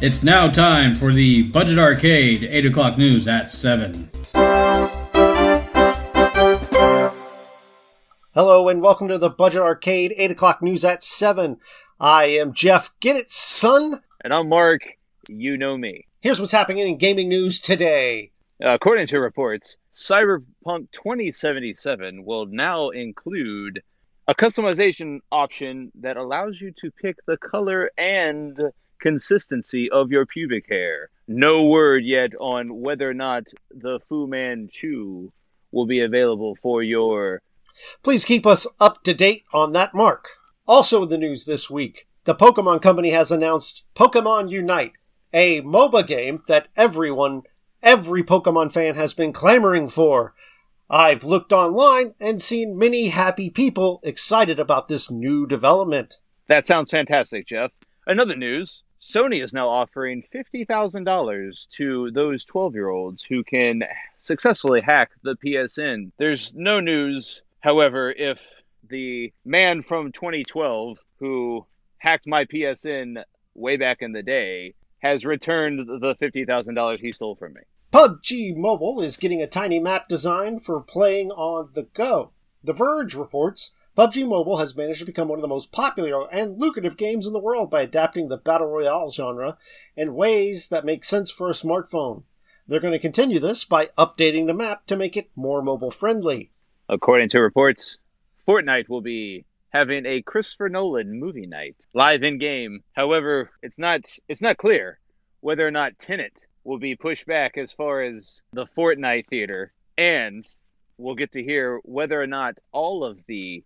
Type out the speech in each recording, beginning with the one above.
It's now time for the Budget Arcade 8 o'clock news at 7. Hello and welcome to the Budget Arcade 8 o'clock news at 7. I am Jeff. Get it, son? And I'm Mark. You know me. Here's what's happening in gaming news today. According to reports, Cyberpunk 2077 will now include a customization option that allows you to pick the color and consistency of your pubic hair. No word yet on whether or not the Fu Manchu will be available for your... Please keep us up to date on that, Mark. Also in the news this week, the Pokemon Company has announced Pokemon Unite, a MOBA game that every Pokemon fan has been clamoring for. I've looked online and seen many happy people excited about this new development. That sounds fantastic, Jeff. Another news, Sony is now offering $50,000 to those 12-year-olds who can successfully hack the PSN. There's no news, however, if the man from 2012 who hacked my PSN way back in the day has returned the $50,000 he stole from me. Pubg Mobile is getting a tiny map design for playing on the go. The Verge reports Pubg Mobile has managed to become one of the most popular and lucrative games in the world by adapting the Battle Royale genre in ways that make sense for a smartphone. They're going to continue this by updating the map to make it more mobile-friendly. According to reports, Fortnite will be having a Christopher Nolan movie night live in-game. However, it's not clear whether or not Tenet will be pushed back as far as the Fortnite theater, and we'll get to hear whether or not all of the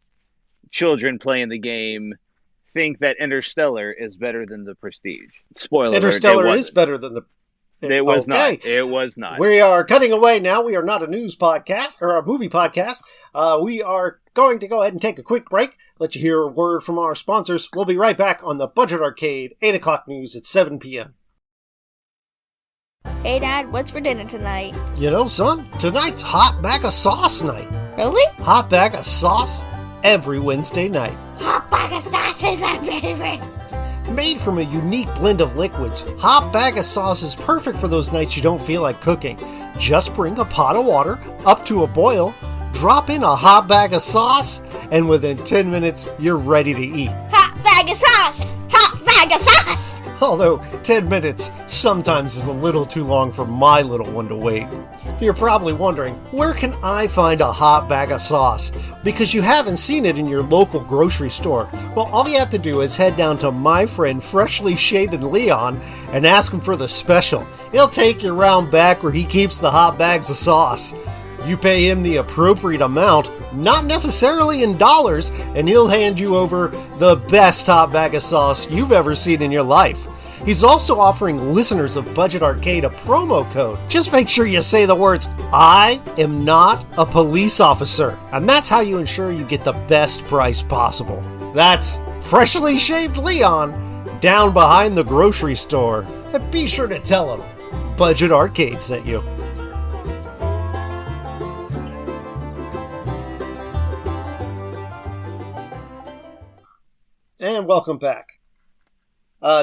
children playing the game think that Interstellar is better than The Prestige. Spoiler Interstellar alert, is better than the... It was not. It was not. We are cutting away now. We are not a news podcast or a movie podcast. We are going to go ahead and take a quick break. Let you hear a word from our sponsors. We'll be right back on the Budget Arcade 8 o'clock news at 7 p.m. Hey Dad, what's for dinner tonight? You know, son, tonight's hot bag of sauce night. Really? Hot bag of sauce every Wednesday night. Hot bag of sauce is my favorite. Made from a unique blend of liquids, Hot Bag of Sauce is perfect for those nights you don't feel like cooking. Just bring a pot of water up to a boil, drop in a hot bag of sauce, and within 10 minutes, you're ready to eat. Hot bag of sauce! Hot bag of sauce! Although 10 minutes sometimes is a little too long for my little one to wait. You're probably wondering, where can I find a hot bag of sauce? Because you haven't seen it in your local grocery store. Well, all you have to do is head down to my friend Freshly Shaven Leon and ask him for the special. He'll take you around back where he keeps the hot bags of sauce. You pay him the appropriate amount, not necessarily in dollars, and he'll hand you over the best hot bag of sauce you've ever seen in your life. He's also offering listeners of Budget Arcade a promo code. Just make sure you say the words, "I am not a police officer," and that's how you ensure you get the best price possible. That's Freshly Shaved Leon, down behind the grocery store. And be sure to tell him Budget Arcade sent you. And welcome back.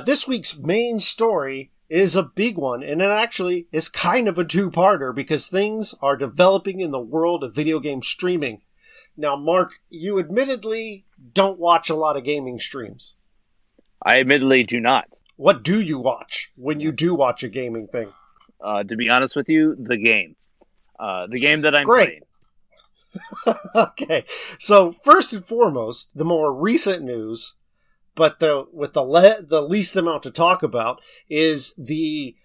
This week's main story is a big one, and it actually is kind of a two-parter because things are developing in the world of video game streaming. Now, Mark, you admittedly don't watch a lot of gaming streams. I admittedly do not. What do you watch when you do watch a gaming thing? To be honest with you, the game. The game that I'm playing. Okay, so first and foremost, the more recent news, but with the least amount to talk about, is the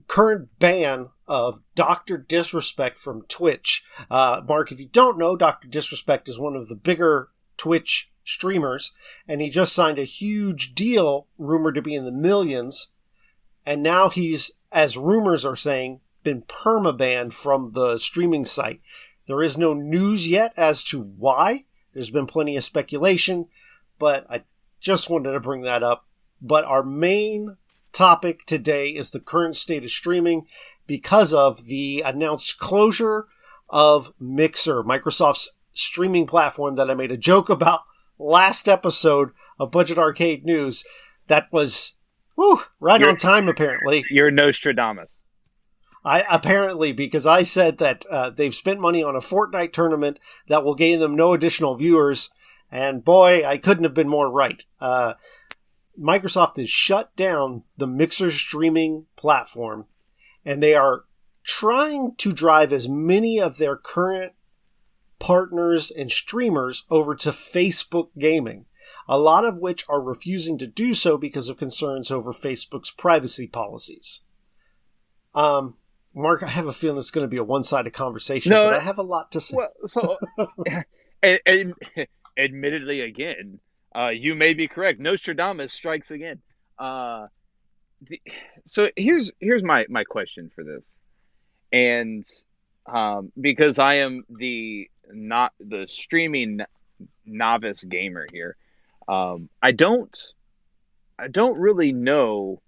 current ban of Dr. Disrespect from Twitch. Mark, if you don't know, Dr. Disrespect is one of the bigger Twitch streamers, and he just signed a huge deal, rumored to be in the millions, and now he's, as rumors are saying, been permabanned from the streaming site. There is no news yet as to why. There's been plenty of speculation, but I just wanted to bring that up. But our main topic today is the current state of streaming because of the announced closure of Mixer, Microsoft's streaming platform that I made a joke about last episode of Budget Arcade News. That was Whew, right You're- on time, apparently. You're Nostradamus. Apparently, because I said that they've spent money on a Fortnite tournament that will gain them no additional viewers, and boy, I couldn't have been more right. Microsoft has shut down the Mixer streaming platform, and they are trying to drive as many of their current partners and streamers over to Facebook Gaming, a lot of which are refusing to do so because of concerns over Facebook's privacy policies. Mark, I have a feeling it's going to be a one-sided conversation, but I have a lot to say. Well, so, admittedly, again, you may be correct. Nostradamus strikes again. So here's my question for this, and because I am not the streaming novice gamer here, I don't really know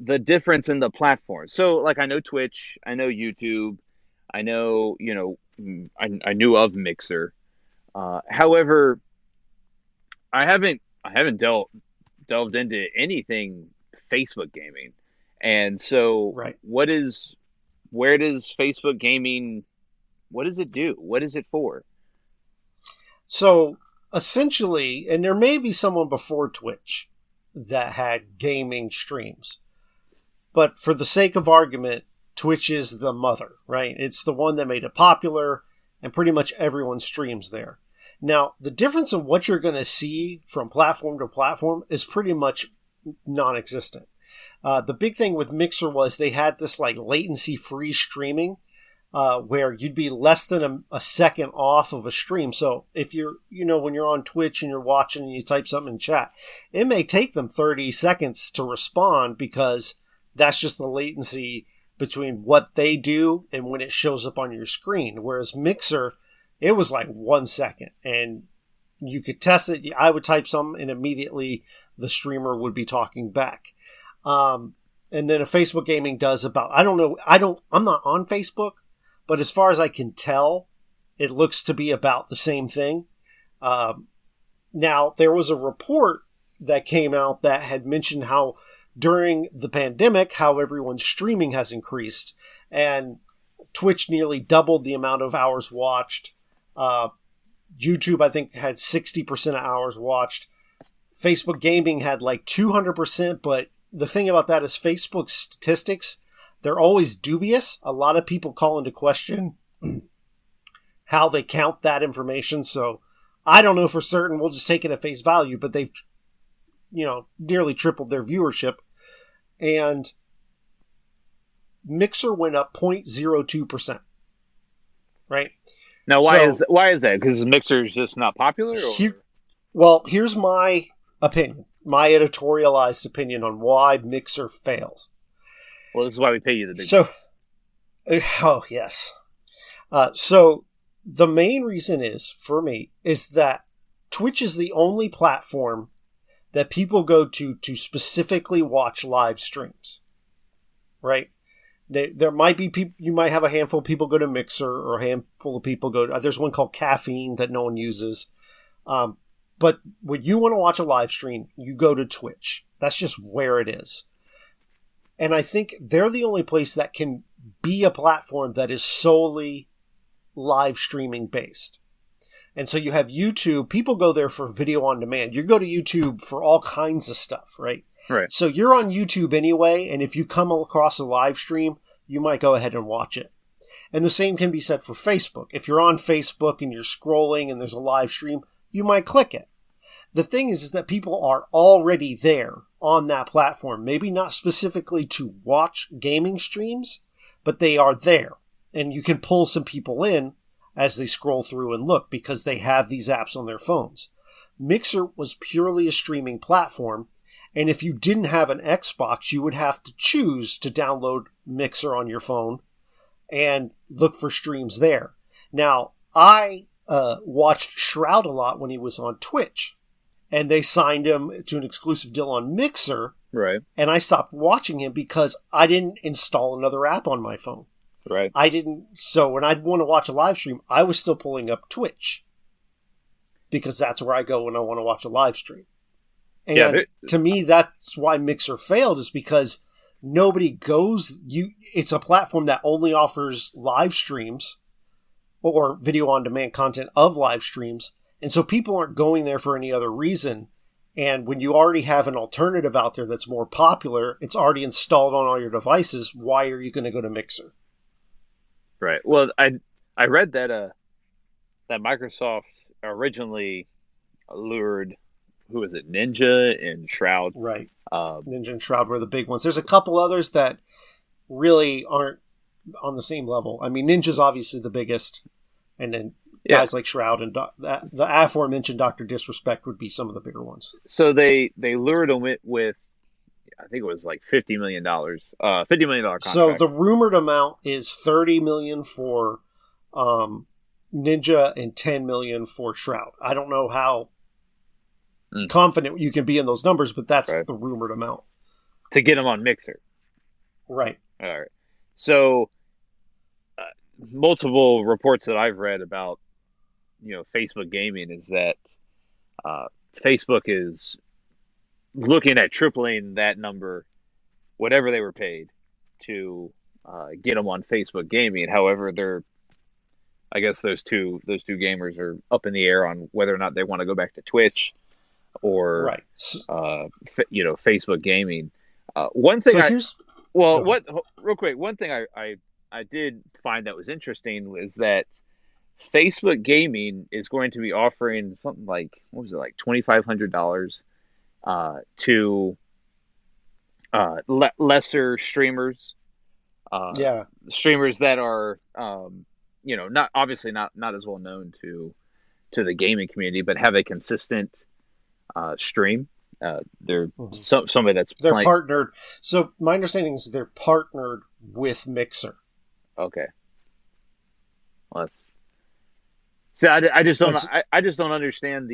the difference in the platform. So, like, I know Twitch, I know YouTube, I know, I knew of Mixer. However, I haven't delved into anything Facebook gaming, and so Right. where does Facebook gaming? What does it do? What is it for? So, essentially, and there may be someone before Twitch that had gaming streams, but for the sake of argument, Twitch is the mother, right? It's the one that made it popular, and pretty much everyone streams there. Now, the difference in what you're going to see from platform to platform is pretty much non-existent. The big thing with Mixer was they had this like latency-free streaming, where you'd be less than a second off of a stream. So if you're, when you're on Twitch and you're watching and you type something in chat, it may take them 30 seconds to respond because that's just the latency between what they do and when it shows up on your screen. Whereas Mixer, it was like 1 second, and you could test it. I would type something and immediately the streamer would be talking back. And then a Facebook Gaming does about, I don't know, I'm not on Facebook, but as far as I can tell, it looks to be about the same thing. Now, there was a report that came out that had mentioned how during the pandemic, how everyone's streaming has increased, and Twitch nearly doubled the amount of hours watched. YouTube, I think, had 60% of hours watched. Facebook Gaming had like 200%, but the thing about that is Facebook's statistics, they're always dubious. A lot of people call into question how they count that information, so I don't know for certain. We'll just take it at face value, but they've, nearly tripled their viewership. And Mixer went up 0.02%. Right? Now, why is that? Because Mixer is just not popular? Or? Here's my opinion, my editorialized opinion on why Mixer fails. Well, this is why we pay you the big. Oh yes. So the main reason is, for me, is that Twitch is the only platform that people go to specifically watch live streams, right? There might be people, you might have a handful of people go to Mixer, or a handful of people go to, there's one called Caffeine that no one uses. But when you want to watch a live stream, you go to Twitch. That's just where it is. And I think they're the only place that can be a platform that is solely live streaming based. And so you have YouTube. People go there for video on demand. You go to YouTube for all kinds of stuff, right? Right. So you're on YouTube anyway, and if you come across a live stream, you might go ahead and watch it. And the same can be said for Facebook. If you're on Facebook and you're scrolling and there's a live stream, you might click it. The thing is that people are already there on that platform. Maybe not specifically to watch gaming streams, but they are there. And you can pull some people in as they scroll through and look because they have these apps on their phones. Mixer was purely a streaming platform, and if you didn't have an Xbox, you would have to choose to download Mixer on your phone and look for streams there. Now, I watched Shroud a lot when he was on Twitch, and they signed him to an exclusive deal on Mixer, right? And I stopped watching him because I didn't install another app on my phone. Right. So when I'd want to watch a live stream, I was still pulling up Twitch because that's where I go when I want to watch a live stream. And to me, that's why Mixer failed, is because nobody goes. It's a platform that only offers live streams or video on demand content of live streams. And so people aren't going there for any other reason. And when you already have an alternative out there that's more popular, it's already installed on all your devices. Why are you going to go to Mixer? Right. Well, I read that that Microsoft originally lured, who was it, Ninja and Shroud. Right. Ninja and Shroud were the big ones. There's a couple others that really aren't on the same level. I mean, Ninja's obviously the biggest, and then guys like Shroud and the aforementioned Dr. Disrespect would be some of the bigger ones. So they lured him with, I think it was like $50 million. $50 million contract. So the rumored amount is $30 million for Ninja and $10 million for Shroud. I don't know how confident you can be in those numbers, but that's the rumored amount. To get him on Mixer. Right. All right. So multiple reports that I've read about, Facebook gaming is that Facebook is looking at tripling that number, whatever they were paid, to get them on Facebook gaming. However, I guess those two gamers are up in the air on whether or not they want to go back to Twitch or Facebook gaming. One thing real quick, one thing I did find that was interesting was that Facebook gaming is going to be offering something like, what was it, like $2,500 to lesser streamers. Streamers that are not obviously not as well known to the gaming community, but have a consistent stream. They're somebody that's partnered. So my understanding is they're partnered with Mixer. Okay. Well, I just don't understand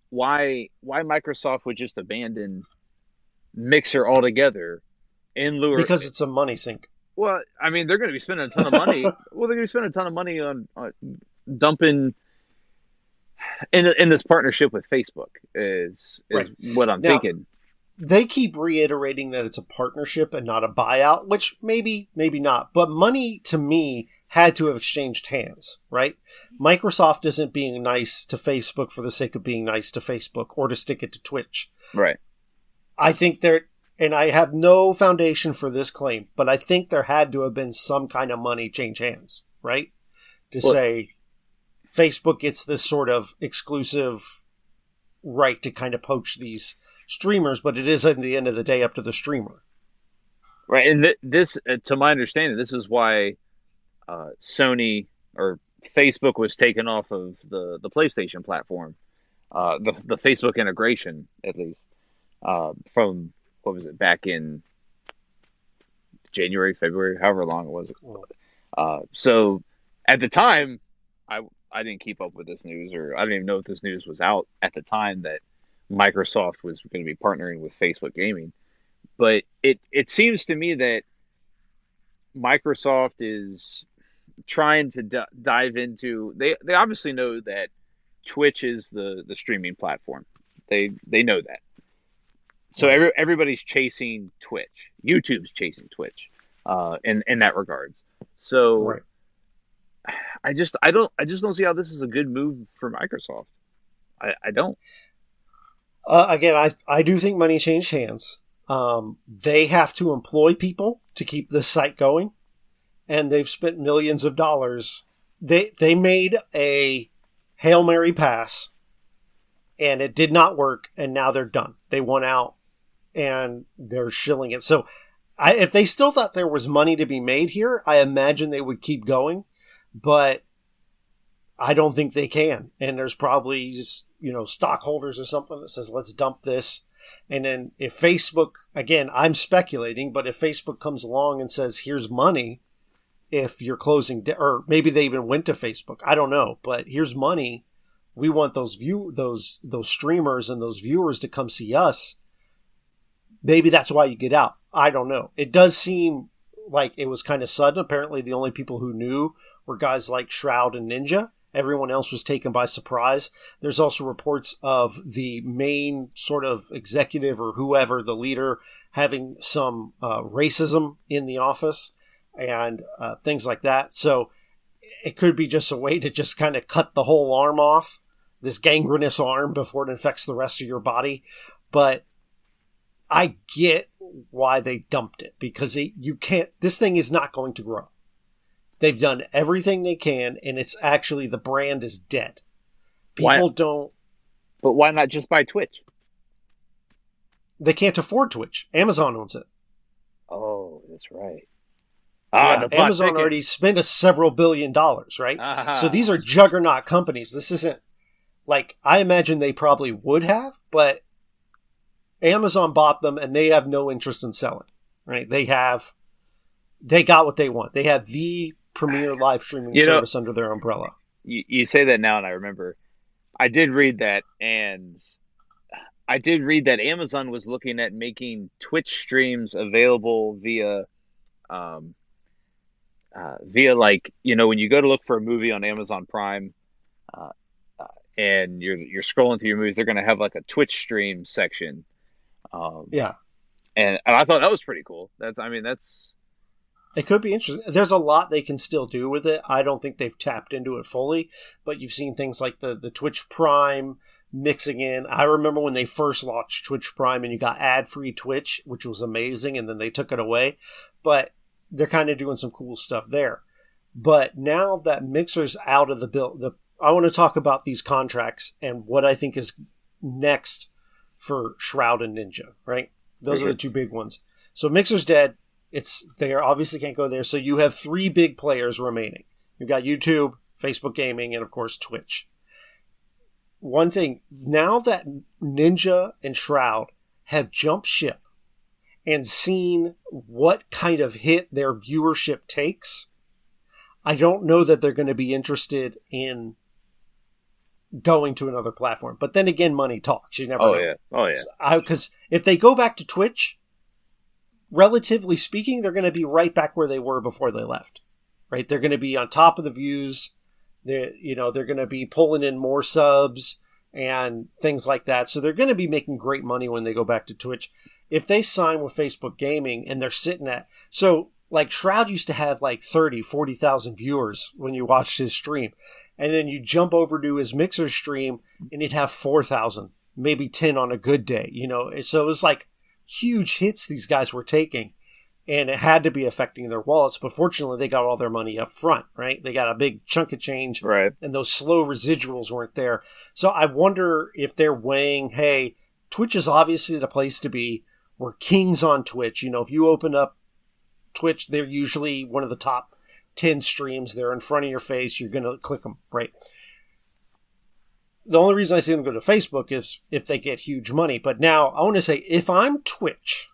why Microsoft would just abandon Mixer altogether in lieu, because it's a money sink. Well, I mean, they're going to be spending a ton of money. They're going to be spending a ton of money on dumping in this partnership with Facebook is what I'm thinking. They keep reiterating that it's a partnership and not a buyout, which maybe not. But money, to me, had to have exchanged hands, right? Microsoft isn't being nice to Facebook for the sake of being nice to Facebook or to stick it to Twitch. Right. I think and I have no foundation for this claim, but I think there had to have been some kind of money change hands, right? Say Facebook gets this sort of exclusive right to kind of poach these streamers, but it is at the end of the day up to the streamer. Right. And this, to my understanding, this is why Sony or Facebook was taken off of the PlayStation platform, the Facebook integration, at least, from, what was it, back in January, February, however long it was. So at the time, I didn't keep up with this news, or I didn't even know if this news was out at the time that Microsoft was going to be partnering with Facebook Gaming. But it seems to me that Microsoft is trying to dive into, they obviously know that Twitch is the streaming platform. They know that. So everybody's chasing Twitch. YouTube's chasing Twitch in that regards. So I just don't see how this is a good move for Microsoft. I don't. Again, I do think money changed hands. They have to employ people to keep this site going, and they've spent millions of dollars. They made a Hail Mary pass, and it did not work, and now they're done. They won out, and they're shilling it. So if they still thought there was money to be made here, I imagine they would keep going, but I don't think they can. And there's probably just, stockholders or something that says, let's dump this. And then if Facebook, again, I'm speculating, but if Facebook comes along and says, here's money, if you're closing, or maybe they even went to Facebook, I don't know, but here's money. We want those streamers and those viewers to come see us. Maybe that's why you get out. I don't know. It does seem like it was kind of sudden. Apparently the only people who knew were guys like Shroud and Ninja. everyone else was taken by surprise. There's also reports of the main sort of executive or whoever, the leader, having some racism in the office and things like that. So it could be just a way to just kind of cut the whole arm off, this gangrenous arm, before it infects the rest of your body. But I get why they dumped it, because you can't. This thing is not going to grow. They've done everything they can, and it's actually, the brand is dead. People don't. But why not just buy Twitch? They can't afford Twitch. Amazon owns it. Oh, that's right. Yeah, Amazon already spent several $1 billion, right? Uh-huh. So these are juggernaut companies. This isn't like, I imagine they probably would have, but Amazon bought them and they have no interest in selling, right? They got what they want. They have the premier live streaming service under their umbrella. You say that now, and I remember I did read that, and I did read that Amazon was looking at making Twitch streams available via like, when you go to look for a movie on Amazon Prime, and you're scrolling through your movies, they're going to have like a Twitch stream section. Yeah. And I thought that was pretty cool. That's It could be interesting. There's a lot they can still do with it. I don't think they've tapped into it fully, but you've seen things like the Twitch Prime mixing in. I remember when they first launched Twitch Prime and you got ad-free Twitch, which was amazing, and then they took it away. But they're kind of doing some cool stuff there. But now that Mixer's out of the bill, I want to talk about these contracts and what I think is next for Shroud and Ninja, right? Those are the two big ones. So Mixer's dead. They obviously can't go there. So you have three big players remaining. You've got YouTube, Facebook Gaming, and of course Twitch. One thing, now that Ninja and Shroud have jumped ship and seen what kind of hit their viewership takes, I don't know that they're going to be interested in going to another platform. But then again, money talks. You never know. Oh, yeah. Because if they go back to Twitch, relatively speaking, they're going to be right back where they were before they left. Right? They're going to be on top of the views. They're going to be pulling in more subs and things like that. So they're going to be making great money when they go back to Twitch. If they sign with Facebook Gaming and they're sitting at... So, like, Shroud used to have like 30, 40,000 viewers when you watched his stream. And then you jump over to his Mixer stream and he'd have 4,000, maybe 10 on a good day. So it was like huge hits these guys were taking. And it had to be affecting their wallets. But fortunately, they got all their money up front, right? They got a big chunk of change. Right. And those slow residuals weren't there. So I wonder if they're weighing, hey, Twitch is obviously the place to be. We're kings on Twitch. If you open up Twitch, they're usually one of the top 10 streams. They're in front of your face. You're going to click them, right? The only reason I see them go to Facebook is if they get huge money. But now I want to say, if I'm Twitch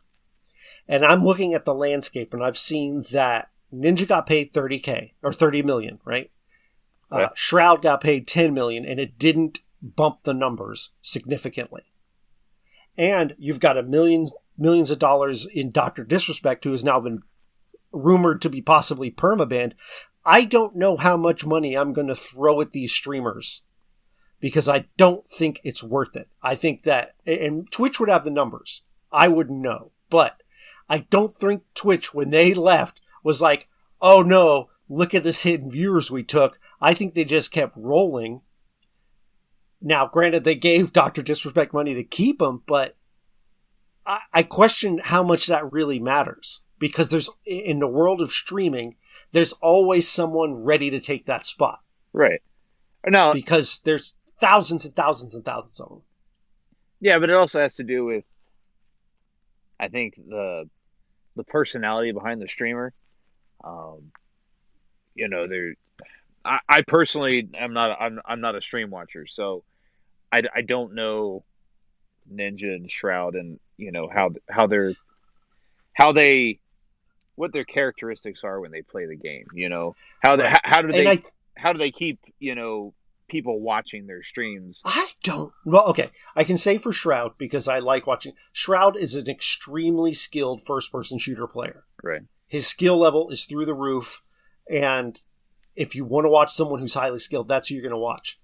and I'm looking at the landscape and I've seen that Ninja got paid $30K or $30 million, right? Shroud got paid $10 million and it didn't bump the numbers significantly. And you've got millions of dollars in Dr. Disrespect, who has now been rumored to be possibly permabanned. I don't know how much money I'm going to throw at these streamers because I don't think it's worth it. I think that, and Twitch would have the numbers. I wouldn't know. But I don't think Twitch, when they left, was like, oh no, look at this hidden viewers we took. I think they just kept rolling. Now, granted, they gave Dr. Disrespect money to keep him, but I question how much that really matters. Because in the world of streaming, there's always someone ready to take that spot. Right. No, because there's thousands and thousands and thousands of them. Yeah, but it also has to do with, I think, the personality behind the streamer. I personally am not. I'm not a stream watcher, so I don't know Ninja and Shroud and what their characteristics are when they play the game. How do they keep people watching their streams? I can say for Shroud, because I like watching. Shroud is an extremely skilled first-person shooter player. Right. His skill level is through the roof, and if you want to watch someone who's highly skilled, that's who you're going to watch.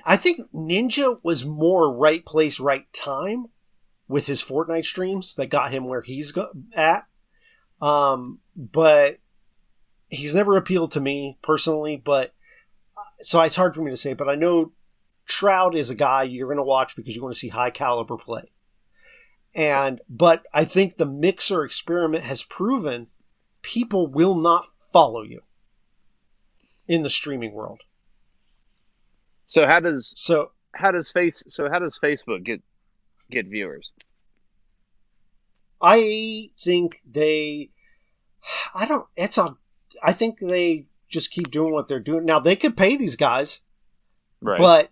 I think Ninja was more right place, right time with his Fortnite streams that got him where he's at. But he's never appealed to me personally, but so it's hard for me to say, but I know Shroud is a guy you're going to watch because you want to see high caliber play. But I think the Mixer experiment has proven people will not follow you in the streaming world. So how does Facebook get viewers? I think I think they just keep doing what they're doing. Now they could pay these guys, right? But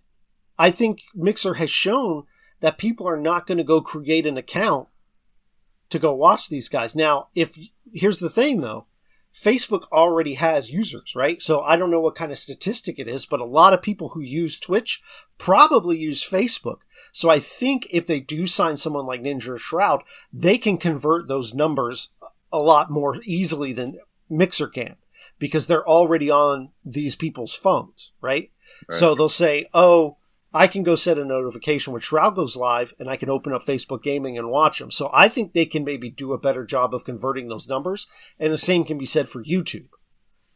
I think Mixer has shown that people are not going to go create an account to go watch these guys. Now, here's the thing though, Facebook already has users, right? So I don't know what kind of statistic it is, but a lot of people who use Twitch probably use Facebook. So I think if they do sign someone like Ninja or Shroud, they can convert those numbers a lot more easily than Mixer can because they're already on these people's phones, right? So they'll say, oh, I can go set a notification when Shroud goes live and I can open up Facebook Gaming and watch them. So I think they can maybe do a better job of converting those numbers. And the same can be said for YouTube,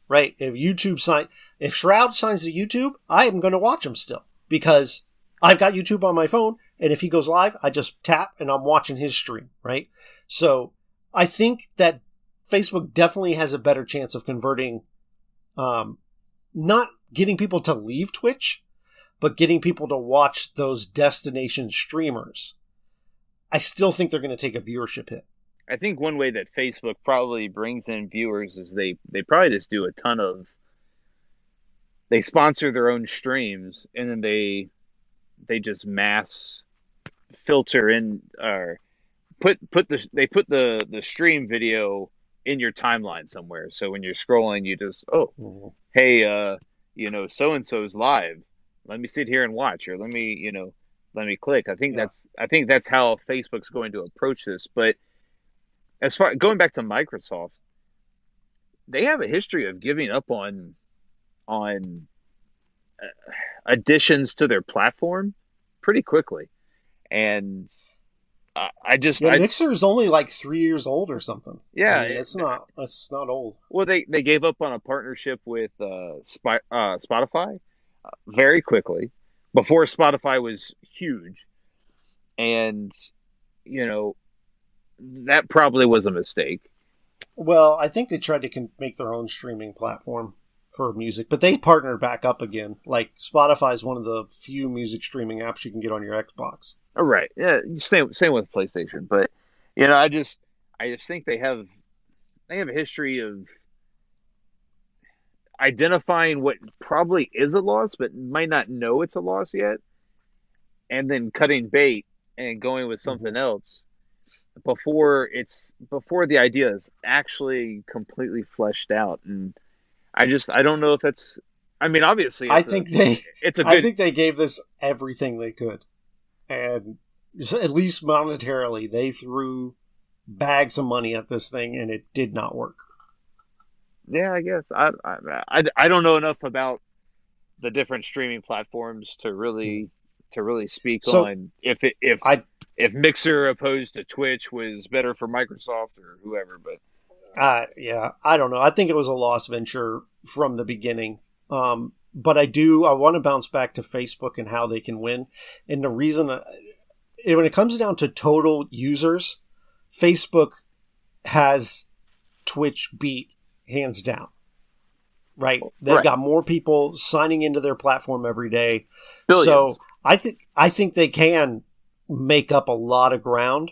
right? If Shroud signs to YouTube, I am going to watch him still because I've got YouTube on my phone. And if he goes live, I just tap and I'm watching his stream, right? So I think that Facebook definitely has a better chance of converting, not getting people to leave Twitch, but getting people to watch those destination streamers. I still think they're going to take a viewership hit. I think one way that Facebook probably brings in viewers is they probably just do they sponsor their own streams and then they just mass filter in or put the stream video in your timeline somewhere. So when you're scrolling, you just, hey, so-and-so's live. Let me sit here and watch, or let me click. I think that's how Facebook's going to approach this. But as far going back to Microsoft, they have a history of giving up on additions to their platform pretty quickly, and Mixer is only like 3 years old or something. Yeah, I mean, it's not old. Well, they gave up on a partnership with Spotify very quickly before Spotify was huge, and that probably was a mistake. Well, I think they tried to make their own streaming platform for music, but they partnered back up again. Like Spotify is one of the few music streaming apps you can get on your Xbox. Oh, right. Yeah. Same with PlayStation, but I just think they have a history of identifying what probably is a loss, but might not know it's a loss yet, and then cutting bait and going with something else before the idea is actually completely fleshed out. And I don't know if that's. I mean, obviously, I think they gave this everything they could, and at least monetarily, they threw bags of money at this thing, and it did not work. Yeah, I guess I don't know enough about the different streaming platforms to really speak on if Mixer opposed to Twitch was better for Microsoft or whoever. But I don't know. I think it was a lost venture from the beginning. But I want to bounce back to Facebook and how they can win. And the reason, when it comes down to total users, Facebook has Twitch beat hands down. Right? They've got more people signing into their platform every day. Billions. So I think they can make up a lot of ground.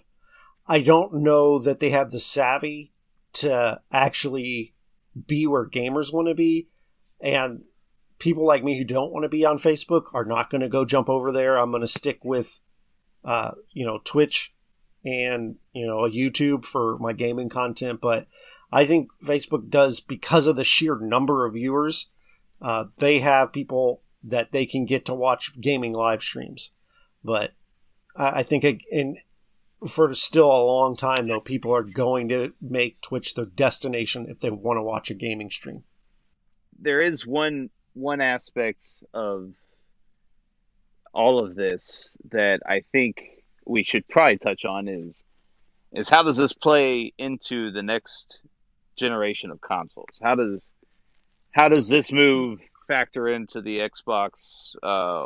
I don't know that they have the savvy to actually be where gamers want to be, and people like me who don't want to be on Facebook are not going to go jump over there. I'm going to stick with Twitch and YouTube for my gaming content. But I think Facebook does, because of the sheer number of viewers, they have people that they can get to watch gaming live streams. But I think for still a long time, though, people are going to make Twitch their destination if they want to watch a gaming stream. there is one aspect of all of this that I think we should probably touch on is how does this play into the next generation of consoles? How does this move factor into the Xbox?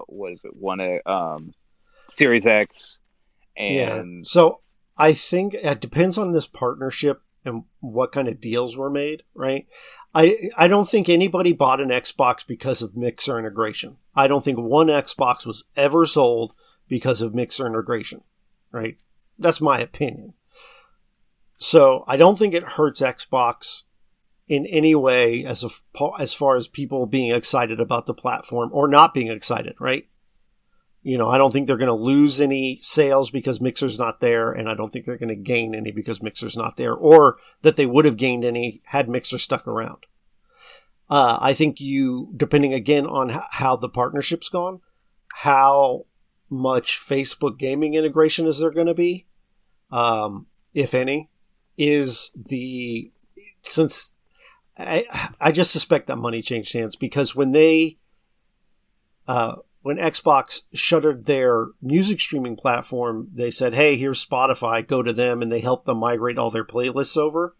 What is it? Series X, Yeah. and So I think it depends on this partnership and what kind of deals were made, right? I don't think anybody bought an Xbox because of Mixer integration. I don't think one Xbox was ever sold because of Mixer integration, right? That's my opinion. So I don't think it hurts Xbox in any way as far as people being excited about the platform or not being excited, right? I don't think they're going to lose any sales because Mixer's not there, and I don't think they're going to gain any because Mixer's not there, or that they would have gained any had Mixer stuck around. I think depending again on how the partnership's gone, how much Facebook gaming integration is there going to be, if any, since I just suspect that money changed hands because when Xbox shuttered their music streaming platform, they said, hey, here's Spotify, go to them, and they helped them migrate all their playlists over.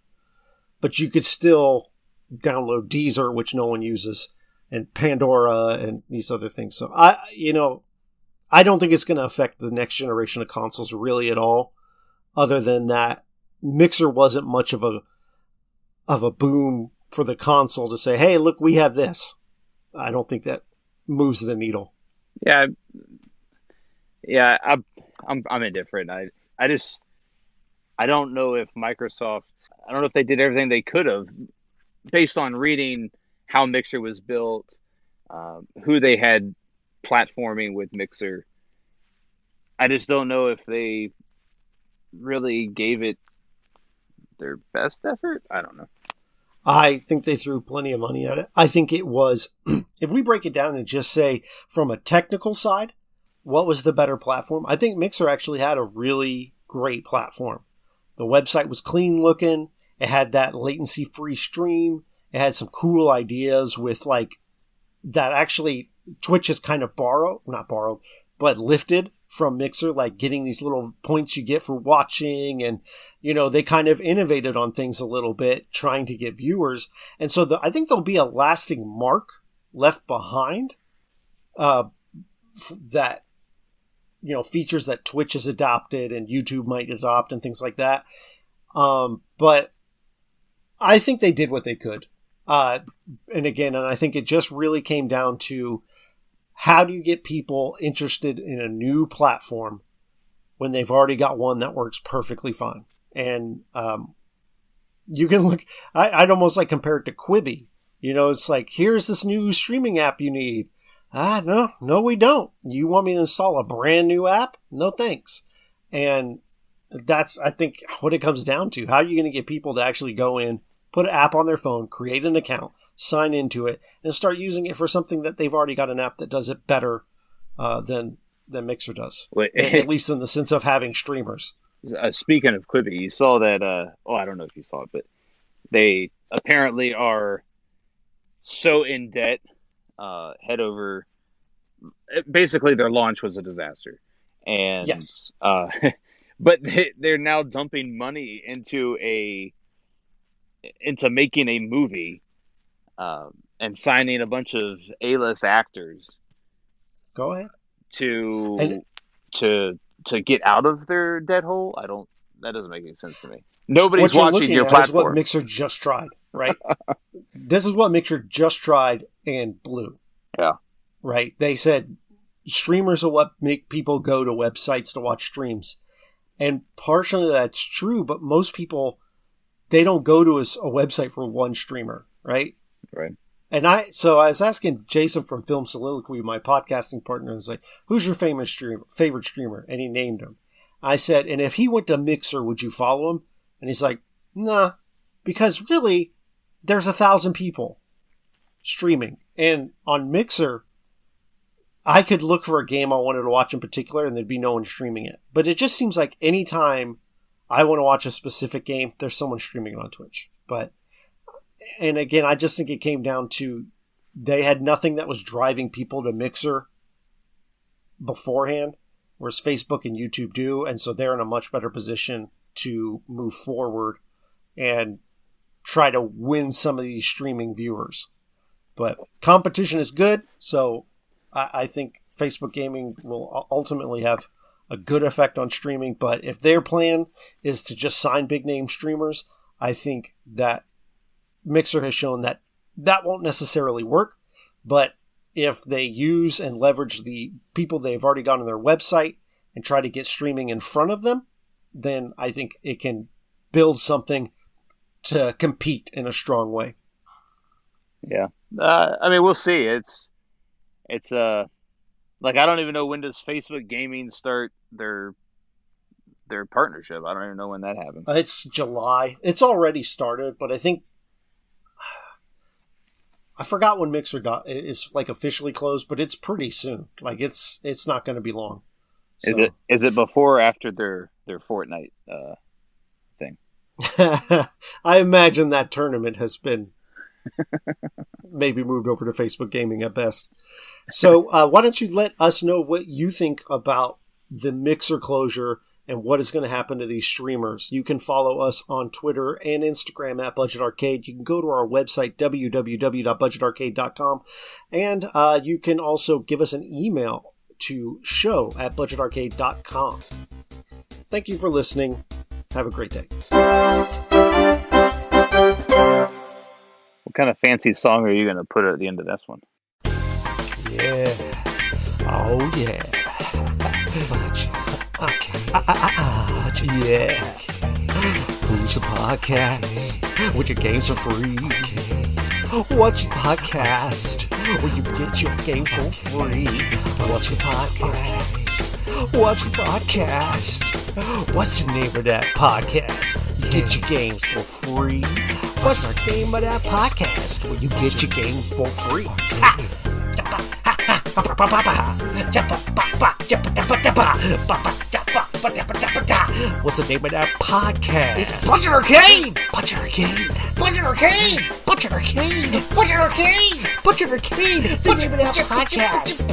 But you could still download Deezer, which no one uses, and Pandora, and these other things. So, I don't think it's going to affect the next generation of consoles really at all, other than that Mixer wasn't much of a boom for the console to say, hey, look, we have this. I don't think that moves the needle. yeah, I'm indifferent. I don't know if Microsoft. I don't know if they did everything they could have, based on reading how Mixer was built, who they had platforming with Mixer. I just don't know if they really gave it their best effort. I don't know. I think they threw plenty of money at it. I think it was, if we break it down and just say from a technical side, what was the better platform? I think Mixer actually had a really great platform. The website was clean looking. It had that latency free stream. It had some cool ideas with that actually Twitch is kind of not borrowed, but lifted from Mixer, like getting these little points you get for watching. And, they kind of innovated on things a little bit, trying to get viewers. And so I think there'll be a lasting mark left behind that, features that Twitch has adopted and YouTube might adopt and things like that. But I think they did what they could. And I think it just really came down to how do you get people interested in a new platform when they've already got one that works perfectly fine? And you can look, I'd almost compare it to Quibi. It's like, here's this new streaming app you need. No, we don't. You want me to install a brand new app? No, thanks. And that's, I think, what it comes down to. How are you going to get people to actually go in, put an app on their phone, create an account, sign into it, and start using it for something that they've already got an app that does it better than Mixer does, at least in the sense of having streamers. Speaking of Quibi, you saw that, I don't know if you saw it, but they apparently are so in debt, head over. Basically, their launch was a disaster. And yes. But they're now dumping money into making a movie and signing a bunch of A-list actors. Go ahead. To get out of their debt hole. That doesn't make any sense to me. Nobody's watching your platform. This is what Mixer just tried, right? This is what Mixer just tried and blew. Yeah. Right? They said streamers are what make people go to websites to watch streams. And partially that's true, but most people, they don't go to a website for one streamer, right? Right. And I was asking Jason from Film Soliloquy, my podcasting partner, and I was like, who's your favorite streamer? And he named him. I said, and if he went to Mixer, would you follow him? And he's like, nah, because really, there's 1,000 people streaming. And on Mixer, I could look for a game I wanted to watch in particular, and there'd be no one streaming it. But it just seems like anytime I want to watch a specific game, there's someone streaming it on Twitch. And again, I just think it came down to they had nothing that was driving people to Mixer beforehand, whereas Facebook and YouTube do, and so they're in a much better position to move forward and try to win some of these streaming viewers. But competition is good, so I think Facebook gaming will ultimately have a good effect on streaming. But if their plan is to just sign big name streamers, I think that Mixer has shown that that won't necessarily work. But if they use and leverage the people they've already got on their website and try to get streaming in front of them, then I think it can build something to compete in a strong way. Yeah. I mean, we'll see. It's like, I don't even know when does Facebook Gaming start their partnership. I don't even know when that happens. It's July. It's already started, but I think I forgot when Mixer is like officially closed, but it's pretty soon. Like it's not going to be long. So. Is it before or after their Fortnite thing? I imagine that tournament has been maybe moved over to Facebook Gaming at best. So why don't you let us know what you think about the Mixer closure and what is going to happen to these streamers. You can follow us on Twitter and Instagram at Budget Arcade. You can go to our website, www.budgetarcade.com, and you can also give us an email to show@budgetarcade.com. Thank you for listening. Have a great day. What kind of fancy song are you going to put at the end of this one? Yeah. Oh, yeah. Yeah. Who's the podcast? With your games for free. What's the podcast? Where you get your game for free. What's the podcast? What's the podcast? What's the name of that podcast? You get your games for free. What's the name of that podcast? Where you get your game for free. What's the name of that podcast? It's Budget Arcade! Budget Arcade! Budget Arcade! Budget Arcade! Budget Arcade! Budget Arcade! The name of that podcast!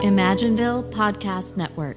Imagineville Podcast Network.